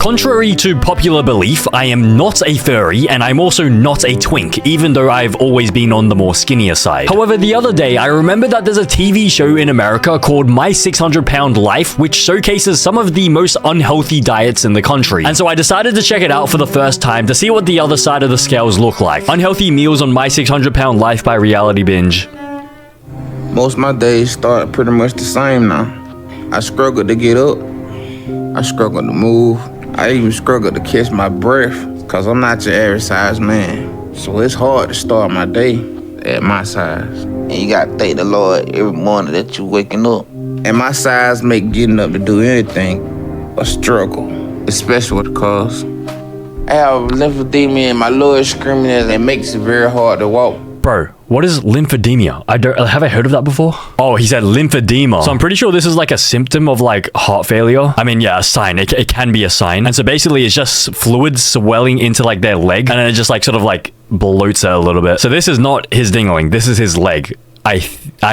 Contrary to popular belief, I am not a furry and I'm also not a twink, even though I've always been on the more skinnier side. However, the other day, I remember that there's a TV show in America called My 600 Pound Life, which showcases some of the most unhealthy diets in the country. And so I decided to check it out for the first time to see what the other side of the scales look like. Unhealthy meals on My 600 Pound Life by Reality Binge. Most of my days start pretty much the same now. I struggle to get up. I struggle to move. I even struggle to catch my breath because I'm not your average size man. So it's hard to start my day at my size. And you got to thank the Lord every morning that you're waking up. And my size make getting up to do anything a struggle, especially because I have lymphedema in my lower extremities and it makes it very hard to walk. Bro, what is lymphedema? Have I heard of that before? Oh, he said lymphedema. So I'm pretty sure this is like a symptom of like heart failure. I mean, yeah, a sign. It can be a sign. And so basically it's just fluid swelling into like their leg and then it just like sort of like bloats it a little bit. So this is not his dingling. This is his leg. I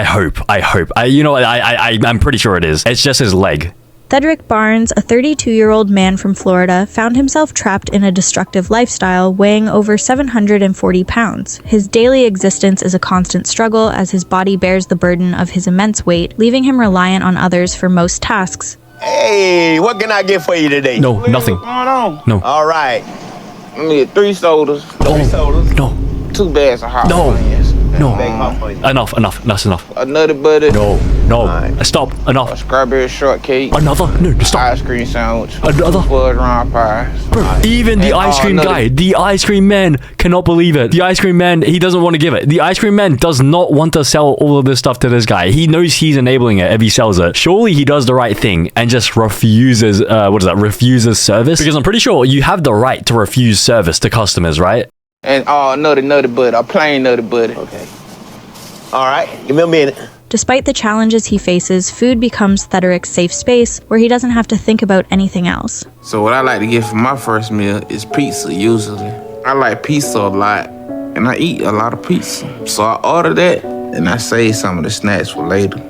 hope. I'm pretty sure it is. It's just his leg. Thedrick Barnes, a 32-year-old man from Florida, found himself trapped in a destructive lifestyle, weighing over 740 pounds. His daily existence is a constant struggle as his body bears the burden of his immense weight, leaving him reliant on others for most tasks. Hey, what can I get for you today? No, nothing. What's going on? No. All right. I need 3 sodas. Three sodas. No. 2 bags of hot No. onions. No. Big hot for you. Enough. That's enough. A nutty buddy. No. Alright. Stop. A Enough. strawberry shortcake. Another. No, stop. Ice cream sandwich. Another. 2 fudge round pies. Bro, even the And ice cream another- guy, the ice cream man cannot believe it. The ice cream man, he doesn't want to give it. The ice cream man does not want to sell all of this stuff to this guy. He knows he's enabling it if he sells it. Surely he does the right thing and just refuses, refuses service? Because I'm pretty sure you have the right to refuse service to customers, right? And nutty buddy. A plain nutty buddy. Okay. All right. Give me a minute. Despite the challenges he faces, food becomes Thedrick's safe space where he doesn't have to think about anything else. So what I like to get for my first meal is pizza usually. I like pizza a lot and I eat a lot of pizza. So I order that and I save some of the snacks for later.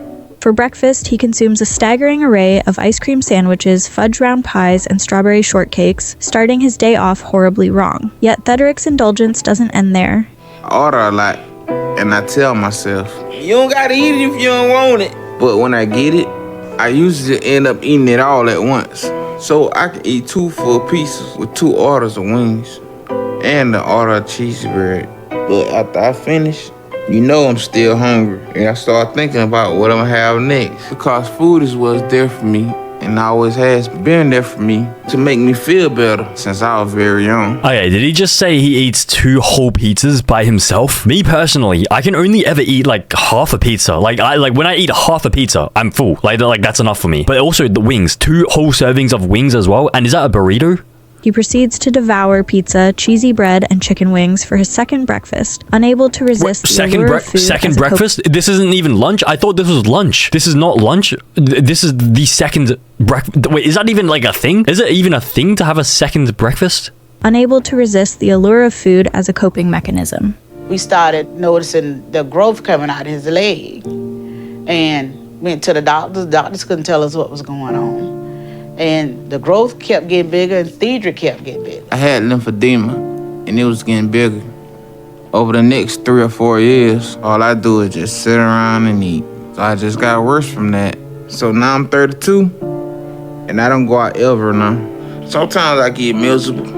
For breakfast, he consumes a staggering array of ice cream sandwiches, fudge round pies, and strawberry shortcakes, starting his day off horribly wrong. Yet Thedrick's indulgence doesn't end there. I order a lot and I tell myself, you don't gotta eat it if you don't want it. But when I get it, I usually end up eating it all at once. So I can eat 2 full pieces with 2 orders of wings and the order of cheesy bread. But after I finish, you know I'm still hungry. And I start thinking about what I'm gonna have next. Because food is what's there for me and always has been there for me to make me feel better since I was very young. Okay, did he just say he eats 2 whole pizzas by himself? Me personally, I can only ever eat like half a pizza. Like when I eat half a pizza, I'm full. Like that's enough for me. But also the wings, 2 whole servings of wings as well. And is that a burrito? He proceeds to devour pizza, cheesy bread, and chicken wings for his second breakfast, unable to resist the allure of food Second as a breakfast? This isn't even lunch? I thought this was lunch. This is not lunch. This is the second breakfast. Wait, is that even like a thing? Is it even a thing to have a second breakfast? unable to resist the allure of food as a coping mechanism. We started noticing the growth coming out of his leg and went to the doctors. The doctors couldn't tell us what was going on. And the growth kept getting bigger and Thedrick kept getting bigger. I had lymphedema and it was getting bigger. Over the next 3 or 4 years, all I do is just sit around and eat. So I just got worse from that. So now I'm 32 and I don't go out ever now. Sometimes I get miserable,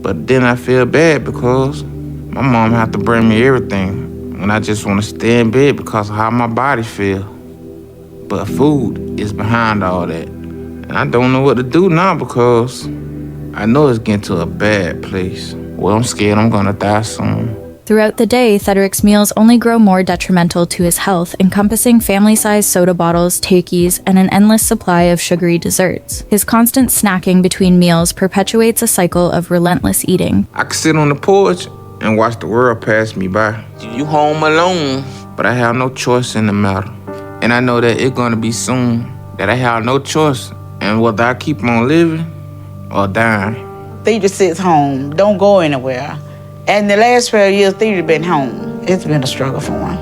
but then I feel bad because my mom have to bring me everything when I just want to stay in bed because of how my body feel. But food is behind all that. And I don't know what to do now because I know it's getting to a bad place. Well, I'm scared I'm gonna die soon. Throughout the day, Thedrick's meals only grow more detrimental to his health, encompassing family-sized soda bottles, takis, and an endless supply of sugary desserts. His constant snacking between meals perpetuates a cycle of relentless eating. I could sit on the porch and watch the world pass me by. You home alone, but I have no choice in the matter. And I know that it's gonna be soon that I have no choice and whether I keep on living or dying. Thedrick sits home, don't go anywhere. And the last 12 years, Thedrick been home. It's been a struggle for him.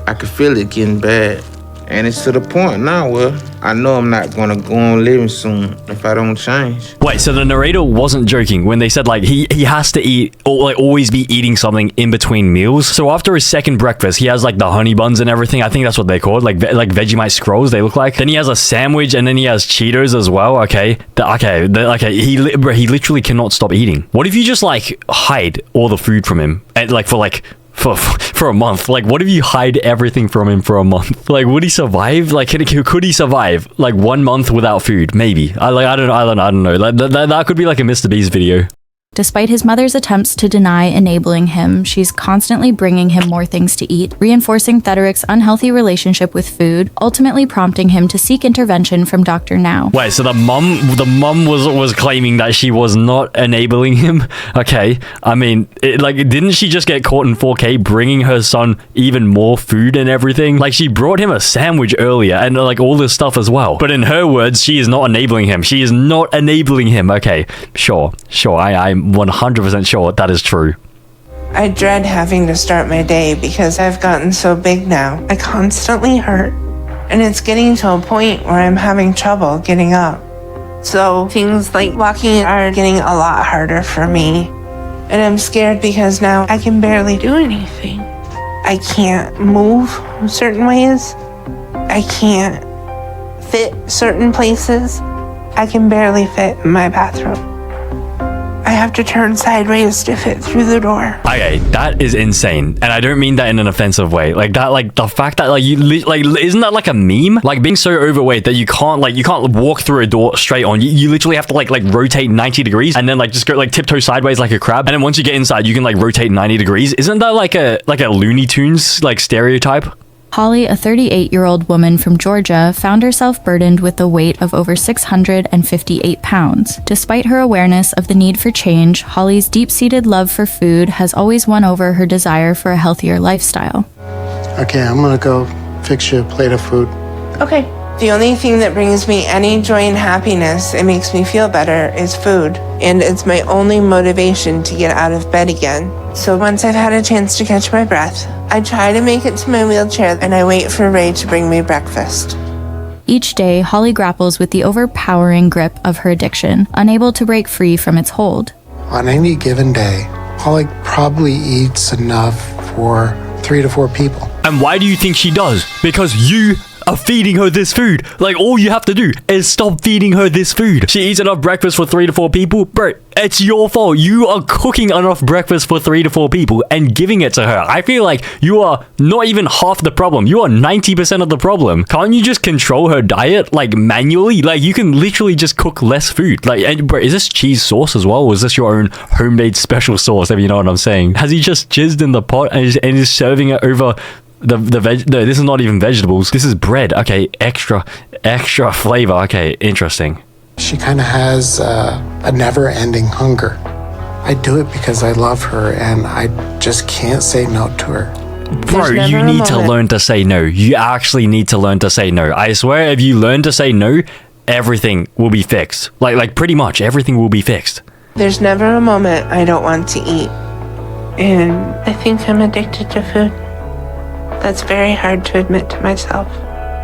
I could feel it getting bad. And it's to the point now where I know I'm not gonna go on living soon if I don't change. Wait, so the narrator wasn't joking when they said like he has to eat or like always be eating something in between meals. So after his second breakfast, he has like the honey buns and everything. I think that's what they're called, like Vegemite scrolls. They look like. Then he has a sandwich and then he has Cheetos as well. Okay, he literally cannot stop eating. What if you just like hide all the food from him and like for a month? Like, what if you hide everything from him for a month? Like, would he survive? Like, could he survive like 1 month without food? Maybe. I don't know. Like, that could be like a Mr. Beast video. Despite his mother's attempts to deny enabling him, she's constantly bringing him more things to eat, reinforcing Thederic's unhealthy relationship with food, ultimately prompting him to seek intervention from Dr. Now. Wait, so the mum was claiming that she was not enabling him? Okay, I mean, didn't she just get caught in 4K bringing her son even more food and everything? Like, she brought him a sandwich earlier and like all this stuff as well. But in her words, she is not enabling him. She is not enabling him. Okay, sure. I'm 100% sure that is true. I dread having to start my day because I've gotten so big now. I constantly hurt, and it's getting to a point where I'm having trouble getting up. So things like walking are getting a lot harder for me, and I'm scared because now I can barely do anything. I can't move certain ways. I can't fit certain places. I can barely fit in my bathroom. I have to turn sideways to fit through the door. Okay, that is insane, and I don't mean that in an offensive way. Like that, like the fact that like isn't that like a meme? Like being so overweight that you can't walk through a door straight on. You literally have to like rotate 90 degrees and then like just go like tiptoe sideways like a crab. And then once you get inside, you can like rotate 90 degrees. Isn't that like a Looney Tunes like stereotype? Holly, a 38-year-old woman from Georgia, found herself burdened with the weight of over 658 pounds. Despite her awareness of the need for change, Holly's deep-seated love for food has always won over her desire for a healthier lifestyle. Okay, I'm gonna go fix you a plate of food. Okay. The only thing that brings me any joy and happiness and makes me feel better is food. And it's my only motivation to get out of bed again. So once I've had a chance to catch my breath, I try to make it to my wheelchair and I wait for Ray to bring me breakfast. Each day, Holly grapples with the overpowering grip of her addiction, unable to break free from its hold. On any given day, Holly probably eats enough for 3 to 4 people. And why do you think she does? Because you are feeding her this food. Like, all you have to do is stop feeding her this food. She eats enough breakfast for 3 to 4 people. Bro, it's your fault. You are cooking enough breakfast for 3 to 4 people and giving it to her. I feel like you are not even half the problem. You are 90% of the problem. Can't you just control her diet, like, manually? Like, you can literally just cook less food. Like, and bro, is this cheese sauce as well? Or is this your own homemade special sauce, if you know what I'm saying? Has he just jizzed in the pot and is serving it over the veg? No, this is not even vegetables. This is bread. Okay, extra flavor. Okay, interesting. She kind of has a never-ending hunger. I do it because I love her and I just can't say no to her. Bro, you need to learn to say no. You actually need to learn to say no. I swear, if you learn to say no, everything will be fixed. Like pretty much everything will be fixed. There's never a moment I don't want to eat. And I think I'm addicted to food. That's very hard to admit to myself.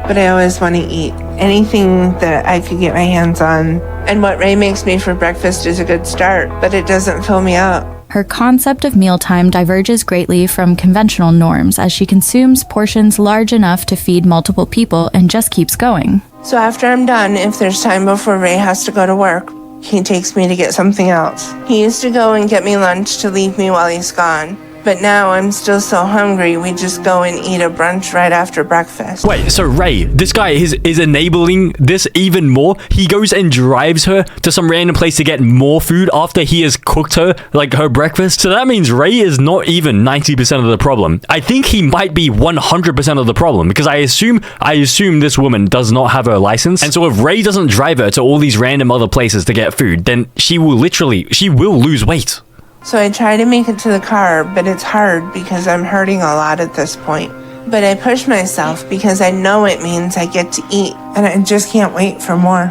But I always want to eat anything that I could get my hands on. And what Ray makes me for breakfast is a good start, but it doesn't fill me up. Her concept of mealtime diverges greatly from conventional norms as she consumes portions large enough to feed multiple people and just keeps going. So after I'm done, if there's time before Ray has to go to work, he takes me to get something else. He used to go and get me lunch to leave me while he's gone. But now I'm still so hungry, we just go and eat a brunch right after breakfast. Wait, so Ray, this guy is enabling this even more? He goes and drives her to some random place to get more food after he has cooked her, like her breakfast? So that means Ray is not even 90% of the problem. I think he might be 100% of the problem, because I assume this woman does not have her license. And so if Ray doesn't drive her to all these random other places to get food, then she will lose weight. So I try to make it to the car, but it's hard because I'm hurting a lot at this point. But I push myself because I know it means I get to eat, and I just can't wait for more.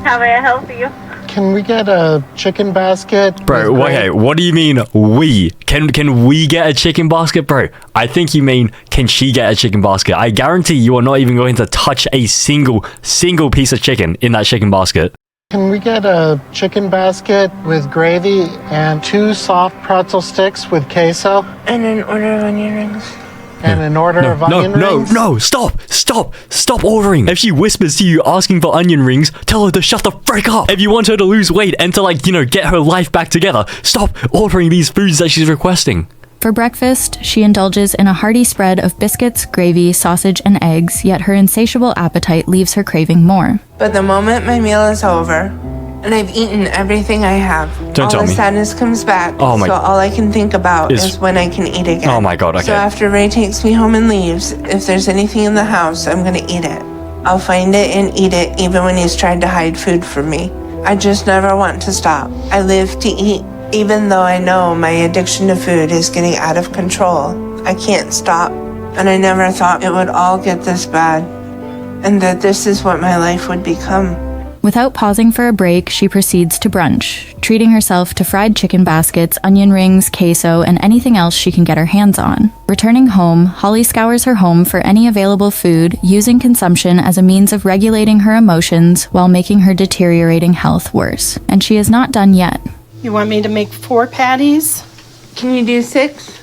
How may I help you? Can we get a chicken basket? Bro, okay, what do you mean we? Can we get a chicken basket? Bro, I think you mean can she get a chicken basket? I guarantee you are not even going to touch a single piece of chicken in that chicken basket. Can we get a chicken basket with gravy and 2 soft pretzel sticks with queso? And an order of onion rings. And an order of onion rings? No, stop ordering. If she whispers to you asking for onion rings, tell her to shut the frick up. If you want her to lose weight and to like, get her life back together, stop ordering these foods that she's requesting. For breakfast, she indulges in a hearty spread of biscuits, gravy, sausage, and eggs, yet her insatiable appetite leaves her craving more. But the moment my meal is over, and I've eaten everything I have, Don't tell all the me. sadness comes back. Oh my- So all I can think about is when I can eat again. Oh my God, okay. So after Ray takes me home and leaves, if there's anything in the house, I'm gonna eat it. I'll find it and eat it even when he's tried to hide food from me. I just never want to stop. I live to eat. Even though I know my addiction to food is getting out of control, I can't stop. And I never thought it would all get this bad, and that this is what my life would become. Without pausing for a break, she proceeds to brunch, treating herself to fried chicken baskets, onion rings, queso, and anything else she can get her hands on. Returning home, Holly scours her home for any available food, using consumption as a means of regulating her emotions while making her deteriorating health worse. And she is not done yet. You want me to make 4 patties? Can you do 6?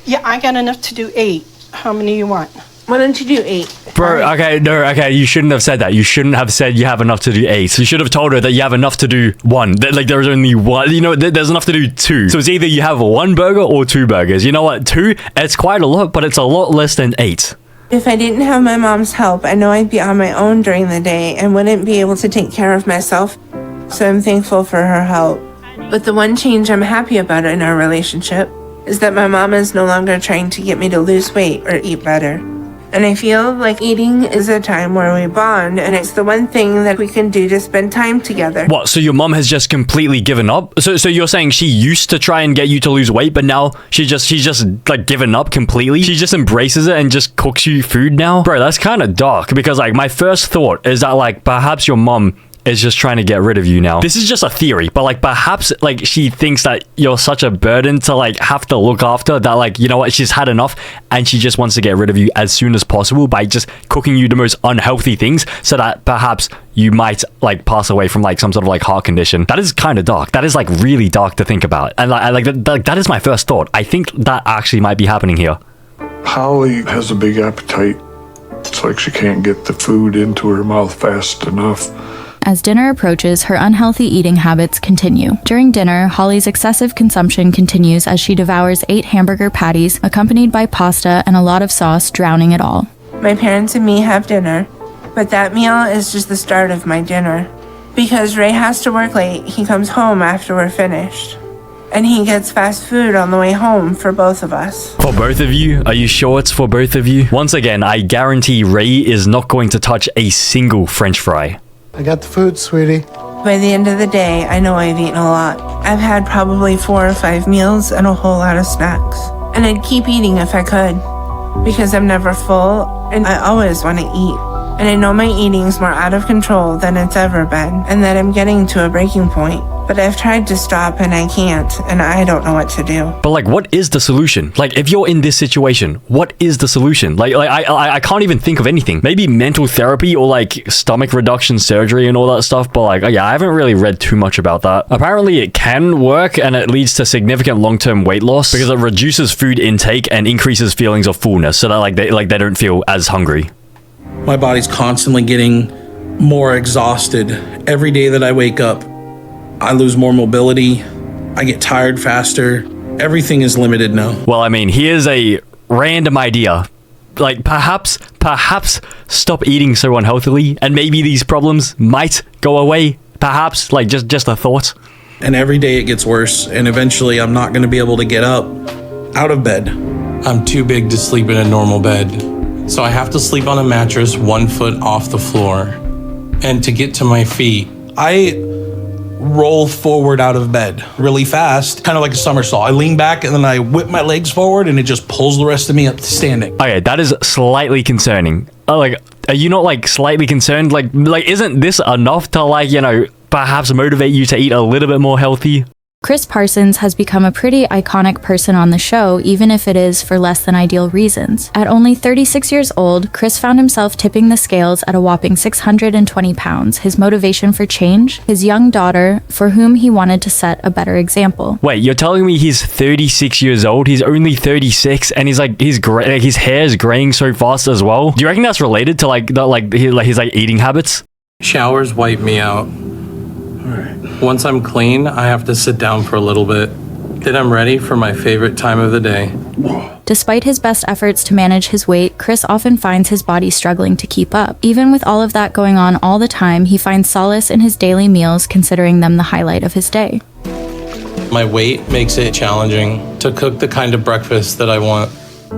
Yeah, I got enough to do 8. How many you want? Why don't you do 8? Bro, okay, you shouldn't have said that. You shouldn't have said you have enough to do 8. You should have told her that you have enough to do 1. Like, there's only 1. There's enough to do 2. So it's either you have 1 burger or 2 burgers. You know what? 2, it's quite a lot, but it's a lot less than 8. If I didn't have my mom's help, I know I'd be on my own during the day and wouldn't be able to take care of myself. So I'm thankful for her help. But the one change I'm happy about in our relationship is that my mom is no longer trying to get me to lose weight or eat better. And I feel like eating is a time where we bond, and it's the one thing that we can do to spend time together. What, so your mom has just completely given up? So you're saying she used to try and get you to lose weight, but now she's just like given up completely? She just embraces it and just cooks you food now? Bro, that's kind of dark, because like my first thought is that like perhaps your mom is just trying to get rid of you now. This is just a theory, but like perhaps like she thinks that you're such a burden to like have to look after that, like, you know what, she's had enough and she just wants to get rid of you as soon as possible by just cooking you the most unhealthy things so that perhaps you might like pass away from like some sort of like heart condition. That is kind of dark. That is like really dark to think about. And that is my first thought. I think that actually might be happening here. Holly has a big appetite. It's like she can't get the food into her mouth fast enough. As dinner approaches, her unhealthy eating habits continue. During dinner, Holly's excessive consumption continues as she devours 8 hamburger patties, accompanied by pasta and a lot of sauce, drowning it all. My parents and me have dinner, but that meal is just the start of my dinner. Because Ray has to work late, he comes home after we're finished. And he gets fast food on the way home for both of us. For both of you? Are you sure it's for both of you? Once again, I guarantee Ray is not going to touch a single French fry. I got the food, sweetie. By the end of the day, I know I've eaten a lot. I've had probably 4 or 5 meals and a whole lot of snacks. And I'd keep eating if I could, because I'm never full and I always want to eat. And I know my eating's more out of control than it's ever been, and that I'm getting to a breaking point. But I've tried to stop and I can't, and I don't know what to do. But like, what is the solution? Like, if you're in this situation, what is the solution? Like I can't even think of anything. Maybe mental therapy or like stomach reduction surgery and all that stuff. But like, yeah, I haven't really read too much about that. Apparently it can work and it leads to significant long-term weight loss because it reduces food intake and increases feelings of fullness so that they don't feel as hungry. My body's constantly getting more exhausted. Every day that I wake up, I lose more mobility. I get tired faster. Everything is limited now. Well, I mean, here's a random idea. Like, perhaps stop eating so unhealthily and maybe these problems might go away. Perhaps, like, just a thought. And every day it gets worse, and eventually I'm not going to be able to get up out of bed. I'm too big to sleep in a normal bed, so I have to sleep on a mattress 1 foot off the floor. And to get to my feet, I roll forward out of bed really fast, kind of like a somersault. I lean back and then I whip my legs forward and it just pulls the rest of me up to standing. Okay, that is slightly concerning. Like, are you not like slightly concerned? Like isn't this enough to like, you know, perhaps motivate you to eat a little bit more healthy? Chris Parsons has become a pretty iconic person on the show, even if it is for less than ideal reasons. At only 36 years old, Chris found himself tipping the scales at a whopping 620 pounds. His motivation for change? His young daughter, for whom he wanted to set a better example. Wait, you're telling me he's 36 years old? He's only 36, and his hair is graying so fast as well. Do you reckon that's related to his eating habits? Showers wipe me out. Once I'm clean, I have to sit down for a little bit. Then I'm ready for my favorite time of the day. Despite his best efforts to manage his weight, Chris often finds his body struggling to keep up. Even with all of that going on all the time, he finds solace in his daily meals, considering them the highlight of his day. My weight makes it challenging to cook the kind of breakfast that I want.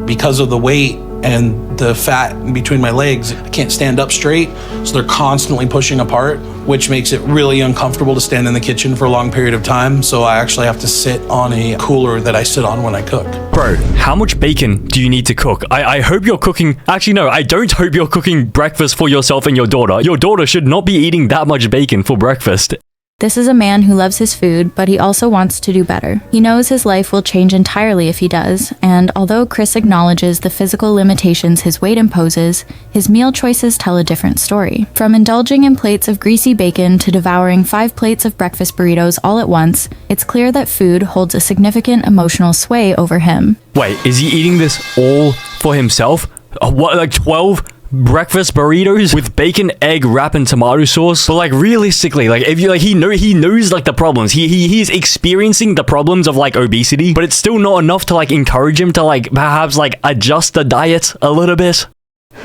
Because of the weight and the fat in between my legs, I can't stand up straight, so they're constantly pushing apart, which makes it really uncomfortable to stand in the kitchen for a long period of time. So I actually have to sit on a cooler that I sit on when I cook. Bro, how much bacon do you need to cook? I hope you're cooking... Actually, no, I don't hope you're cooking breakfast for yourself and your daughter. Your daughter should not be eating that much bacon for breakfast. This is a man who loves his food, but he also wants to do better. He knows his life will change entirely if he does, and although Chris acknowledges the physical limitations his weight imposes, his meal choices tell a different story. From indulging in plates of greasy bacon to devouring 5 plates of breakfast burritos all at once, it's clear that food holds a significant emotional sway over him. Wait, is he eating this all for himself? What, like 12 breakfast burritos with bacon, egg, wrap, and tomato sauce? But like realistically, like if you he knows like the problems. He's experiencing the problems of like obesity, but it's still not enough to like encourage him to like perhaps like adjust the diet a little bit.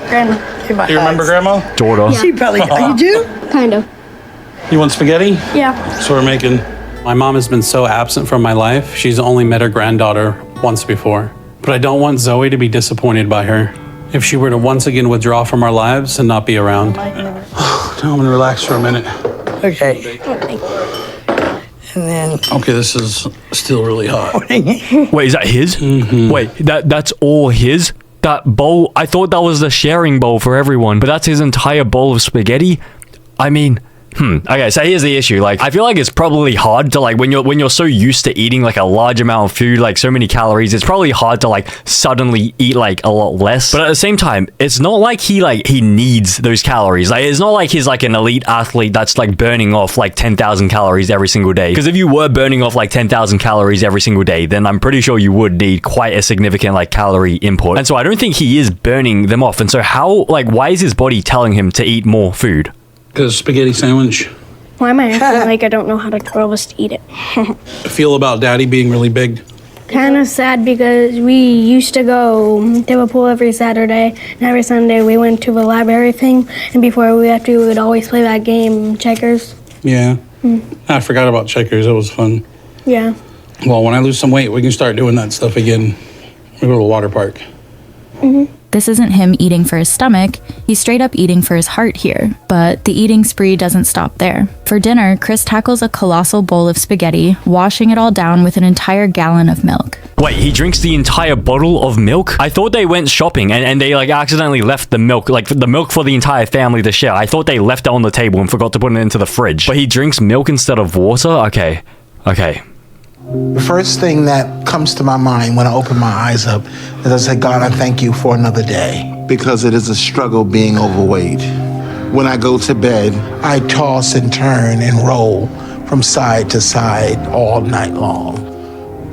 Grandma. You remember Grandma? Daughter. Yeah. She probably. You do? Kind of. You want spaghetti? Yeah. So we're making. My mom has been so absent from my life. She's only met her granddaughter once before. But I don't want Zoe to be disappointed by her. If she were to once again withdraw from our lives and not be around. Now I'm gonna relax for a minute. Okay. And then. Okay, this is still really hot. Wait, is that his? Mm-hmm. Wait, that's all his? That bowl? I thought that was the sharing bowl for everyone, but that's his entire bowl of spaghetti? I mean... Okay, so here's the issue. Like, I feel like it's probably hard to like when you're so used to eating like a large amount of food, like so many calories, it's probably hard to like suddenly eat like a lot less. But at the same time, it's not like he needs those calories. Like, it's not like he's like an elite athlete that's like burning off like 10,000 calories every single day. Because if you were burning off like 10,000 calories every single day, then I'm pretty sure you would need quite a significant like calorie input. And so I don't think he is burning them off. And so why is his body telling him to eat more food? Because spaghetti sandwich. Why am I acting like I don't know how to grow us to eat it? I feel about Daddy being really big. Kind of sad because we used to go to a pool every Saturday, and every Sunday we went to the library thing, and before we left we would always play that game, checkers. Yeah. I forgot about checkers. It was fun. Yeah. Well, when I lose some weight, we can start doing that stuff again. We go to the water park. This isn't him eating for his stomach, he's straight up eating for his heart here. But the eating spree doesn't stop there. For dinner, Chris tackles a colossal bowl of spaghetti, washing it all down with an entire gallon of milk. Wait, he drinks the entire bottle of milk? I thought they went shopping and they like accidentally left the milk, like the milk for the entire family to share. I thought they left it on the table and forgot to put it into the fridge. But he drinks milk instead of water? Okay. The first thing that comes to my mind when I open my eyes up is I say, God, I thank you for another day. Because it is a struggle being overweight. When I go to bed, I toss and turn and roll from side to side all night long.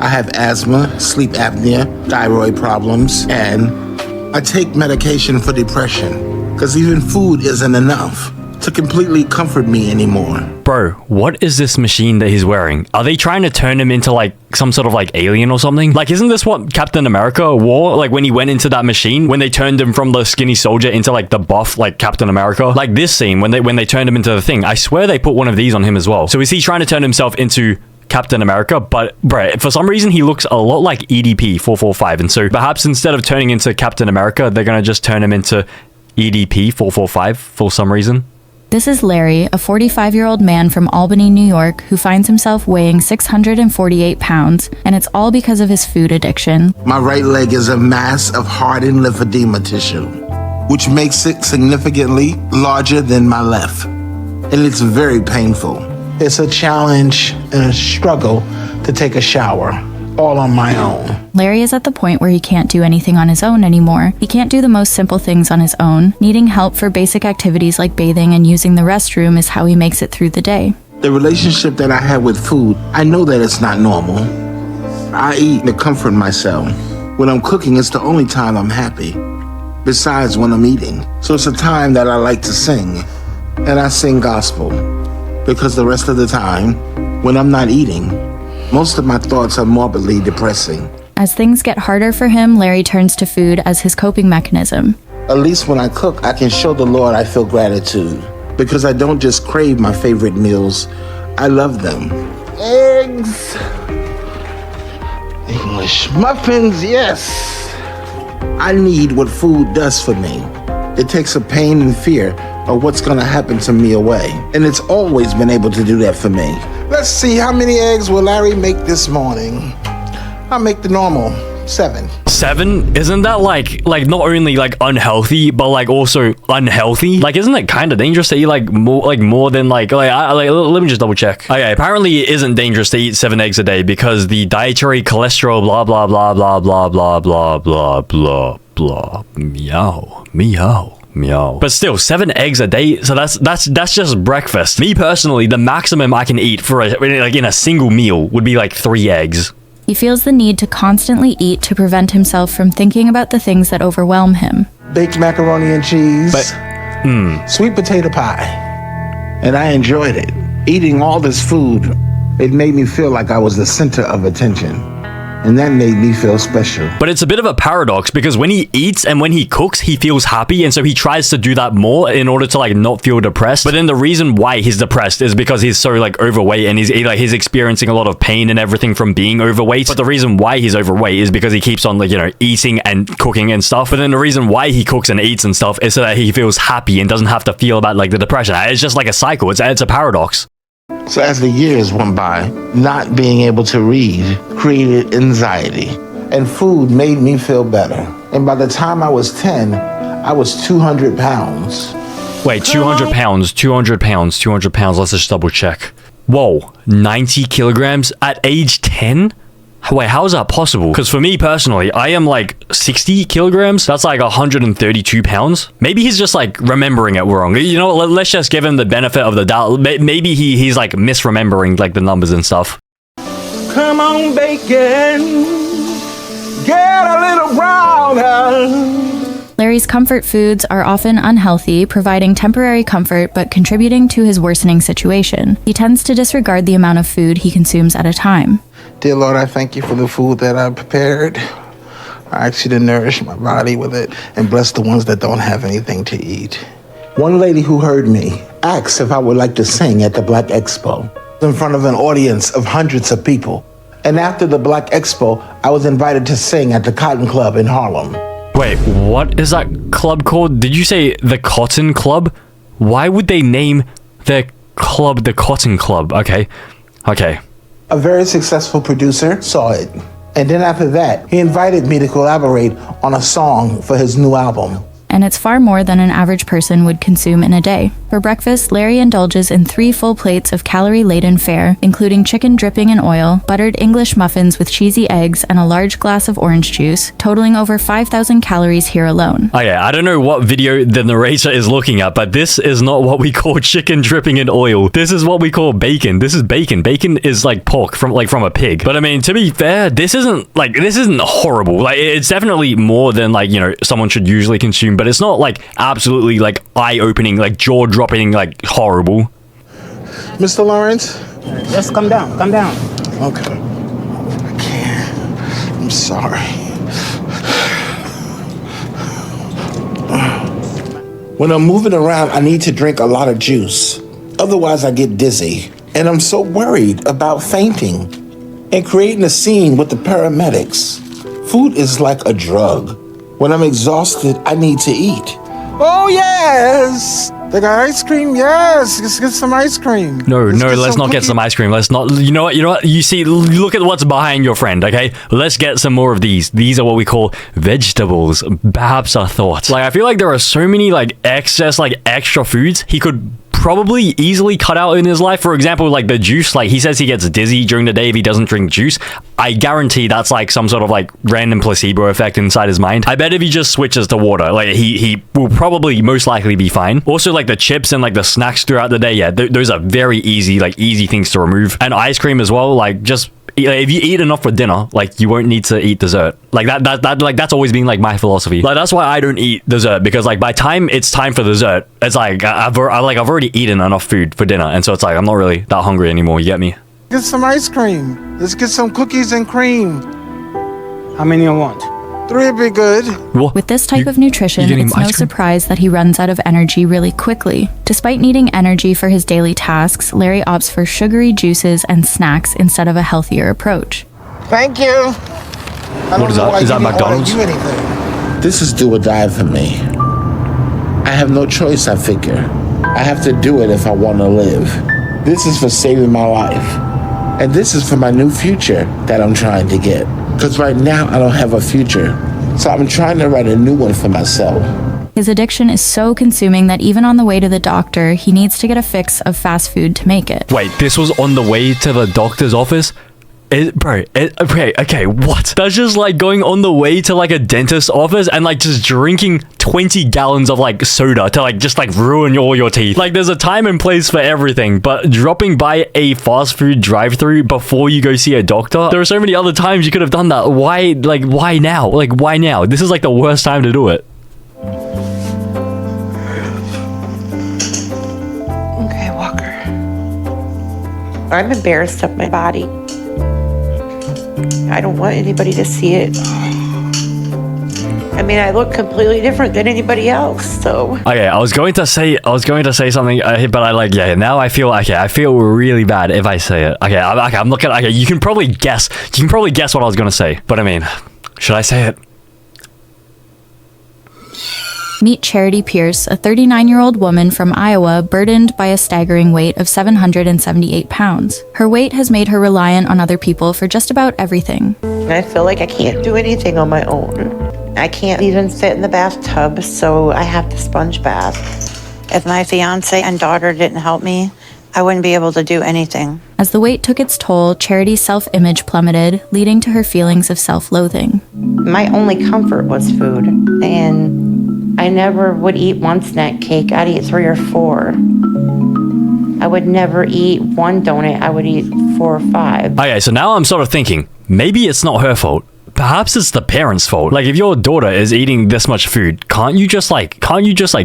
I have asthma, sleep apnea, thyroid problems, and I take medication for depression. Because even food isn't enough to completely comfort me anymore. Bro, what is this machine that he's wearing? Are they trying to turn him into like some sort of like alien or something? Like, isn't this what Captain America wore? Like when he went into that machine, when they turned him from the skinny soldier into like the buff like Captain America? Like this scene when they turned him into the thing, I swear they put one of these on him as well. So is he trying to turn himself into Captain America? But bro, for some reason he looks a lot like EDP 445, and so perhaps instead of turning into Captain America, they're gonna just turn him into EDP 445 for some reason. This is Larry, a 45-year-old man from Albany, New York, who finds himself weighing 648 pounds, and it's all because of his food addiction. My right leg is a mass of hardened lymphedema tissue, which makes it significantly larger than my left. And it's very painful. It's a challenge and a struggle to take a shower, all on my own. Larry is at the point where he can't do anything on his own anymore. He can't do the most simple things on his own. Needing help for basic activities like bathing and using the restroom is how he makes it through the day. The relationship that I have with food, I know that it's not normal. I eat to comfort myself. When I'm cooking, it's the only time I'm happy, besides when I'm eating. So it's a time that I like to sing, and I sing gospel, because the rest of the time, when I'm not eating, most of my thoughts are morbidly depressing. As things get harder for him, Larry turns to food as his coping mechanism. At least when I cook, I can show the Lord I feel gratitude, because I don't just crave my favorite meals, I love them. Eggs, English muffins, yes. I need what food does for me. It takes the pain and fear of what's gonna happen to me away. And it's always been able to do that for me. Let's see, how many eggs will Larry make this morning? I'll make the normal, 7. 7? Isn't that like not only like unhealthy, but like also unhealthy? Like, isn't it kind of dangerous to eat like more than like let me just double check. Okay, apparently it isn't dangerous to eat 7 eggs a day because the dietary cholesterol blah blah blah blah blah blah blah blah blah blah meow. But still, 7 eggs a day, so that's just breakfast. Me personally, the maximum I can eat for in a single meal would be like 3 eggs. He feels the need to constantly eat to prevent himself from thinking about the things that overwhelm him. Baked macaroni and cheese, sweet potato pie, and I enjoyed it. Eating all this food, it made me feel like I was the center of attention. And that made me feel special. But it's a bit of a paradox because when he eats and when he cooks, he feels happy, and so he tries to do that more in order to like not feel depressed. But then the reason why he's depressed is because he's so like overweight and he's experiencing a lot of pain and everything from being overweight. But the reason why he's overweight is because he keeps on like, eating and cooking and stuff. But then the reason why he cooks and eats and stuff is so that he feels happy and doesn't have to feel about like the depression. It's just like a cycle. It's a paradox. So as the years went by, not being able to read created anxiety, and food made me feel better. And by the time I was 10, I was 200 pounds. Wait, 200 pounds, 200 pounds, 200 pounds. Let's just double check. Whoa, 90 kilograms at age 10? Wait, how is that possible? Because for me personally, I am like 60 kilograms. That's like 132 pounds. Maybe he's just like remembering it wrong. You know what? Let's just give him the benefit of the doubt. Maybe he's like misremembering like the numbers and stuff. Come on, bacon, get a little browner. Larry's comfort foods are often unhealthy, providing temporary comfort but contributing to his worsening situation. He tends to disregard the amount of food he consumes at a time. Dear Lord, I thank you for the food that I prepared. I ask you to nourish my body with it and bless the ones that don't have anything to eat. One lady who heard me asked if I would like to sing at the Black Expo in front of an audience of hundreds of people. And after the Black Expo, I was invited to sing at the Cotton Club in Harlem. Wait, what is that club called? Did you say the Cotton Club? Why would they name their club the Cotton Club? Okay. A very successful producer saw it. And then after that, he invited me to collaborate on a song for his new album. And it's far more than an average person would consume in a day. For breakfast, Larry indulges in 3 full plates of calorie-laden fare, including chicken dripping in oil, buttered English muffins with cheesy eggs, and a large glass of orange juice, totaling over 5,000 calories here alone. Okay, I don't know what video the narrator is looking at, but this is not what we call chicken dripping in oil. This is what we call bacon. This is bacon. Bacon is like pork from a pig. But I mean, to be fair, this isn't horrible. Like, it's definitely more than like, someone should usually consume, but it's not like absolutely like eye-opening, like jaw-dropping, like horrible. Mr. Lawrence? Just come down. Okay. I can't. I'm sorry. When I'm moving around, I need to drink a lot of juice. Otherwise, I get dizzy. And I'm so worried about fainting and creating a scene with the paramedics. Food is like a drug. When I'm exhausted, I need to eat. Oh, yes! They got ice cream? Yes! Let's get some ice cream. No, let's not get some ice cream. Let's not... You know what? You see, look at what's behind your friend, okay? Let's get some more of these. These are what we call vegetables. Perhaps a thought. Like, I feel like there are so many, like, extra foods he could probably easily cut out in his life. For example, like the juice, like he says he gets dizzy during the day if he doesn't drink juice. I guarantee that's like some sort of like random placebo effect inside his mind. I bet if he just switches to water, like he will probably most likely be fine. Also, like the chips and like the snacks throughout the day, yeah, those are very easy things to remove. And ice cream as well, like just if you eat enough for dinner, like you won't need to eat dessert. Like that's always been like my philosophy. Like that's why I don't eat dessert, because like by time it's time for dessert, it's like I've already eaten enough food for dinner, and so it's like I'm not really that hungry anymore. You get me? Get some ice cream. Let's get some cookies and cream. How many you want? 3 would be good. With this type of nutrition, it's no surprise that he runs out of energy really quickly. Despite needing energy for his daily tasks, Larry opts for sugary juices and snacks instead of a healthier approach. Thank you. What is that? Is that McDonald's? This is do or die for me. I have no choice, I figure. I have to do it if I want to live. This is for saving my life. And this is for my new future that I'm trying to get. Because right now, I don't have a future. So I'm trying to write a new one for myself. His addiction is so consuming that even on the way to the doctor, he needs to get a fix of fast food to make it. Wait, this was on the way to the doctor's office? Okay, what? That's just like going on the way to like a dentist's office and like just drinking 20 gallons of like soda to like just like ruin all your teeth. Like there's a time and place for everything, but dropping by a fast food drive-thru before you go see a doctor, there are so many other times you could have done that. Why now? Like why now? This is like the worst time to do it. Okay, Walker. I'm embarrassed of my body. I don't want anybody to see it. I mean, I look completely different than anybody else, so. Okay, I was going to say something, but now I feel really bad if I say it. I'm looking. Okay, you can probably guess what I was gonna say, but I mean, should I say it? Meet Charity Pierce, a 39-year-old woman from Iowa burdened by a staggering weight of 778 pounds. Her weight has made her reliant on other people for just about everything. I feel like I can't do anything on my own. I can't even sit in the bathtub, so I have to sponge bath. If my fiance and daughter didn't help me, I wouldn't be able to do anything. As the weight took its toll, Charity's self-image plummeted, leading to her feelings of self-loathing. My only comfort was food, and I never would eat one snack cake. I'd eat 3 or 4. I would never eat one donut. I would eat 4 or 5. Okay, so now I'm sort of thinking, maybe it's not her fault. Perhaps it's the parents' fault. Like, if your daughter is eating this much food, can't you just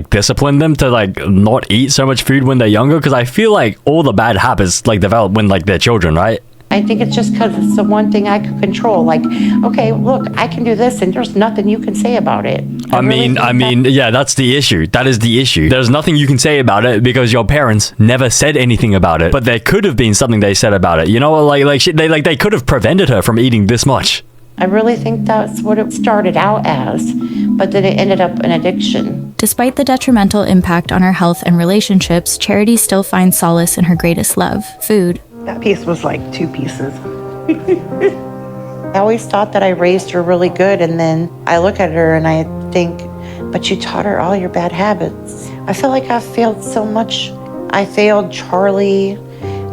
discipline them to like not eat so much food when they're younger? Because I feel like all the bad habits like develop when like they're children, right? I think it's just because it's the one thing I could control. Like, okay, look, I can do this, and there's nothing you can say about it. I mean, yeah, that's the issue. That is the issue. There's nothing you can say about it because your parents never said anything about it. But there could have been something they said about it. You know, they could have prevented her from eating this much. I really think that's what it started out as, but then it ended up an addiction. Despite the detrimental impact on her health and relationships, Charity still finds solace in her greatest love, food. That piece was like 2 pieces. I always thought that I raised her really good, and then I look at her and I think, but you taught her all your bad habits. I feel like I failed so much. I failed Charlie.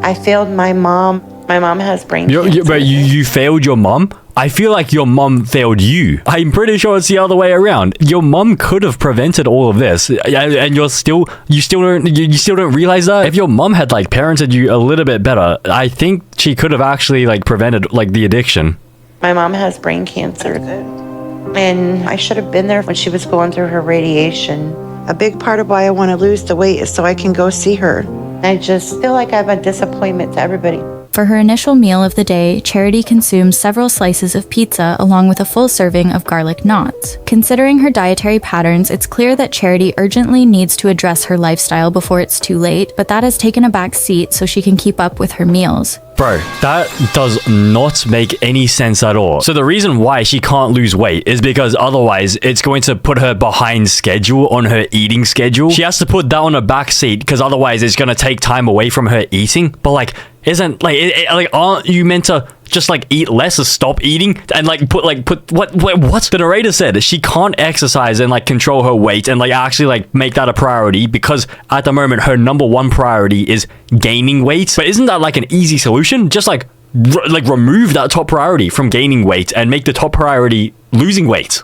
I failed my mom. My mom has brain cancer. But you failed your mom? I feel like your mom failed you. I'm pretty sure it's the other way around. Your mom could have prevented all of this, and you still don't realize that. If your mom had like parented you a little bit better, I think she could have actually like prevented like the addiction. My mom has brain cancer, and I should have been there when she was going through her radiation. A big part of why I want to lose the weight is so I can go see her. I just feel like I'm a disappointment to everybody. For her initial meal of the day, Charity consumes several slices of pizza along with a full serving of garlic knots. Considering her dietary patterns, it's clear that Charity urgently needs to address her lifestyle before it's too late, but that has taken a back seat so she can keep up with her meals. Bro, that does not make any sense at all. So the reason why she can't lose weight is because otherwise it's going to put her behind schedule on her eating schedule. She has to put that on a back seat because otherwise it's going to take time away from her eating. But like, aren't you meant to just like eat less or stop eating and like put what the narrator said she can't exercise and like control her weight and like actually like make that a priority because at the moment her number one priority is gaining weight. But isn't that like an easy solution? Just like remove that top priority from gaining weight and make the top priority losing weight.